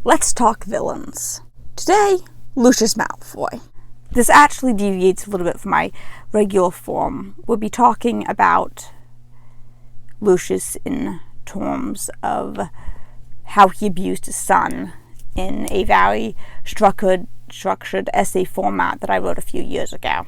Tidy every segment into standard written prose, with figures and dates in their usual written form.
Let's talk villains. Today, Lucius Malfoy. This actually deviates a little bit from my regular form. We'll be talking about Lucius in terms of how he abused his son in a very structured essay format that I wrote a few years ago.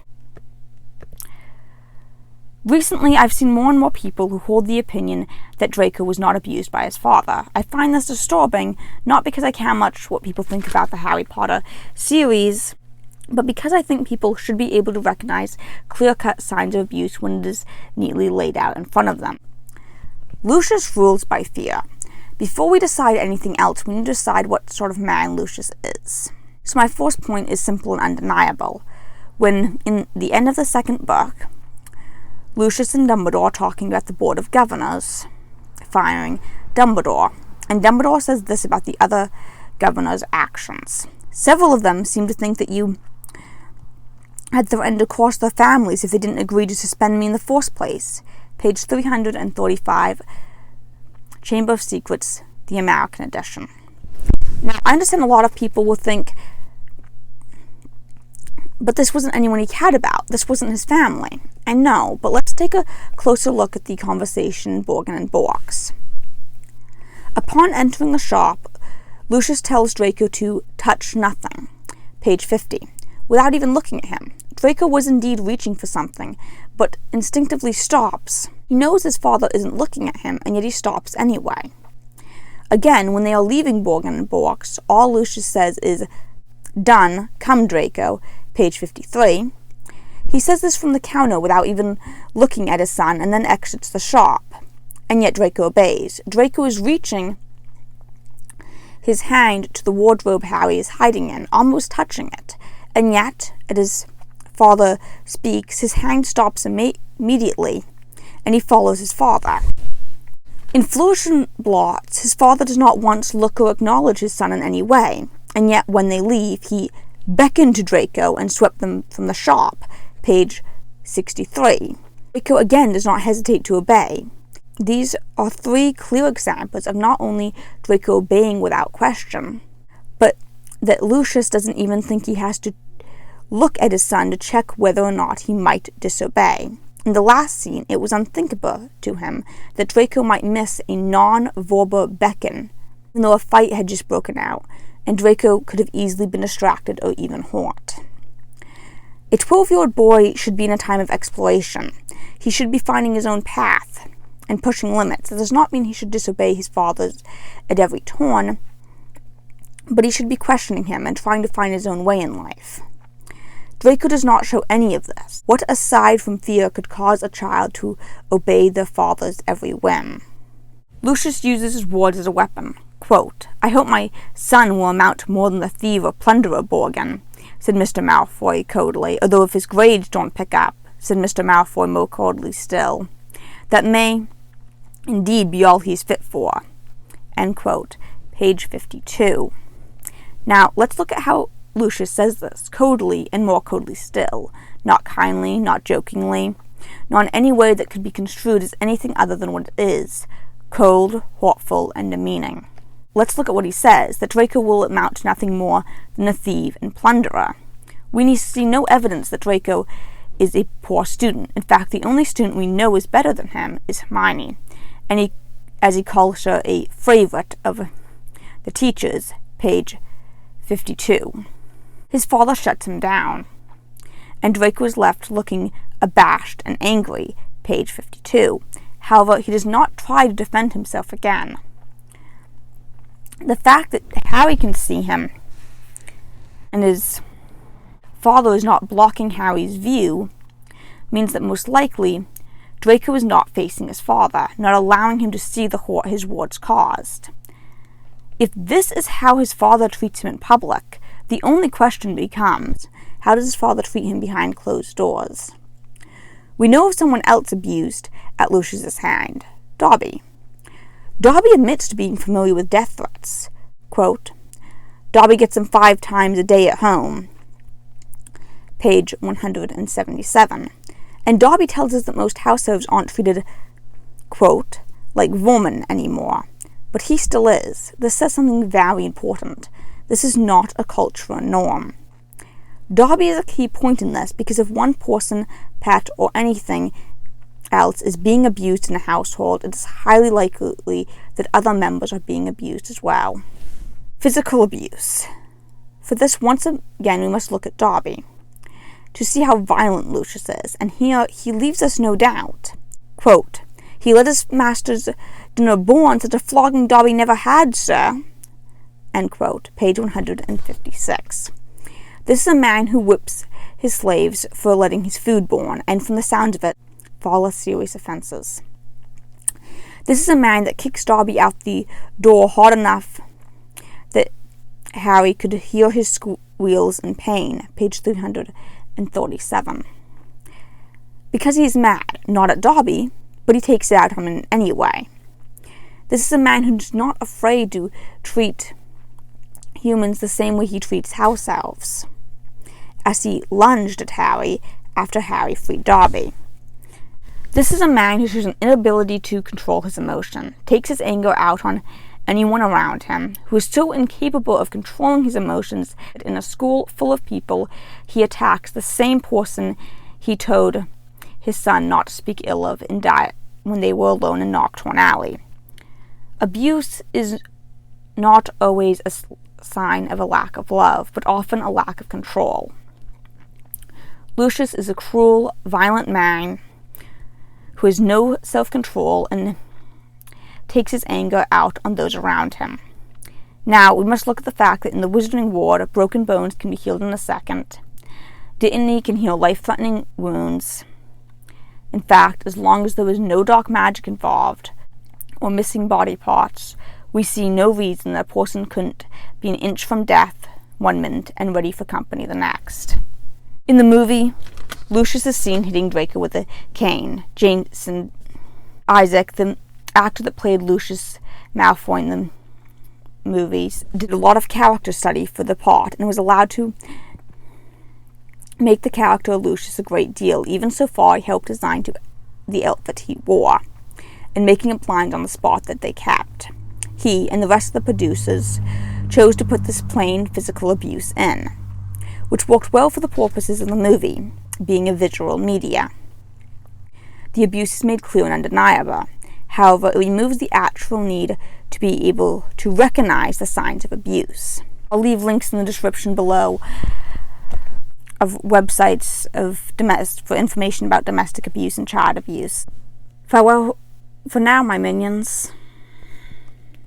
Recently, I've seen more and more people who hold the opinion that Draco was not abused by his father. I find this disturbing, not because I care much what people think about the Harry Potter series, but because I think people should be able to recognize clear-cut signs of abuse when it is neatly laid out in front of them. Lucius rules by fear. Before we decide anything else, we need to decide what sort of man Lucius is. So my first point is simple and undeniable. When, in the end of the second book, Lucius and Dumbledore are talking about the Board of Governors firing Dumbledore, and Dumbledore says this about the other governors' actions. Several of them seem to think that you had threatened to cross their families if they didn't agree to suspend me in the first place. Page 335, Chamber of Secrets, the American edition. Now, I understand a lot of people will think, but this wasn't anyone he cared about. This wasn't his family. I know, but let's take a closer look at the conversation in Borgin and Borks. Upon entering the shop, Lucius tells Draco to touch nothing. Page 50. Without even looking at him. Draco was indeed reaching for something, but instinctively stops. He knows his father isn't looking at him, and yet he stops anyway. Again, when they are leaving Borgin and Borks, all Lucius says is, "Done, come Draco," page 53. He says this from the counter without even looking at his son, and then exits the shop. And yet Draco obeys. Draco is reaching his hand to the wardrobe Harry is hiding in, almost touching it. And yet, as his father speaks, his hand stops immediately, and he follows his father. In Flourish and Blots, his father does not once look or acknowledge his son in any way, and yet when they leave, he beckoned to Draco and swept them from the shop, page 63. Draco again does not hesitate to obey. These are three clear examples of not only Draco obeying without question, but that Lucius doesn't even think he has to look at his son to check whether or not he might disobey. In the last scene, it was unthinkable to him that Draco might miss a non-verbal beckon, even though a fight had just broken out, and Draco could have easily been distracted or even hurt. A 12-year-old boy should be in a time of exploration. He should be finding his own path and pushing limits. That does not mean he should disobey his father at every turn, but he should be questioning him and trying to find his own way in life. Draco does not show any of this. What aside from fear could cause a child to obey their father's every whim? Lucius uses his words as a weapon. Quote, "I hope my son will amount to more than the thief or plunderer, Borgin," said Mr. Malfoy coldly, "although if his grades don't pick up," said Mr. Malfoy more coldly still, "that may indeed be all he's fit for." End quote. Page 52. Now, let's look at how Lucius says this, coldly and more coldly still, not kindly, not jokingly, not in any way that could be construed as anything other than what it is, cold, hurtful, and demeaning. Let's look at what he says, that Draco will amount to nothing more than a thief and plunderer. We see no evidence that Draco is a poor student. In fact, the only student we know is better than him is Hermione, and as he calls her, a favorite of the teachers, page 52. His father shuts him down, and Draco is left looking abashed and angry, page 52. However, he does not try to defend himself again. The fact that Harry can see him and his father is not blocking Harry's view means that most likely Draco is not facing his father, not allowing him to see the hurt his words caused. If this is how his father treats him in public, the only question becomes, how does his father treat him behind closed doors? We know of someone else abused at Lucius's hand, Dobby. Dobby admits to being familiar with death threats. Quote, "Dobby gets them 5 times a day at home," page 177. And Dobby tells us that most house elves aren't treated, quote, "like vermin anymore," but he still is. This says something very important. This is not a cultural norm. Darby is a key point in this because if one person, pet, or anything else is being abused in a household, it is highly likely that other members are being abused as well. Physical abuse. For this, once again, we must look at Darby to see how violent Lucius is, and here he leaves us no doubt. Quote, "He let his master's dinner born, such a flogging Darby never had, sir." End quote, page 156. This is a man who whips his slaves for letting his food born, and from the sound of it, for all serious offenses. This is a man that kicks Darby out the door hard enough that Harry could hear his squeals in pain, page 337. Because he is mad, not at Darby, but he takes it out on him anyway. This is a man who's not afraid to treat humans the same way he treats house elves, as he lunged at Harry after Harry freed Darby. This is a man who shows an inability to control his emotion, takes his anger out on anyone around him, who is so incapable of controlling his emotions that in a school full of people, he attacks the same person he told his son not to speak ill of and die when they were alone in Nocturne Alley. Abuse is not always a sign of a lack of love, but often a lack of control. Lucius is a cruel, violent man who has no self-control and takes his anger out on those around him. Now, we must look at the fact that in the Wizarding Ward, broken bones can be healed in a second. Dittany can heal life-threatening wounds. In fact, as long as there is no dark magic involved or missing body parts, we see no reason that a person couldn't be an inch from death one minute and ready for company the next. In the movie, Lucius is seen hitting Draco with a cane. Jason Isaac, the actor that played Lucius Malfoy in the movies, did a lot of character study for the part and was allowed to make the character of Lucius a great deal. Even so far, he helped design the outfit he wore and making it blind on the spot that they kept. He and the rest of the producers chose to put this plain physical abuse in, which worked well for the purposes of the movie, being a visual media. The abuse is made clear and undeniable. However, it removes the actual need to be able to recognize the signs of abuse. I'll leave links in the description below of websites for information about domestic abuse and child abuse. Farewell for now, my minions.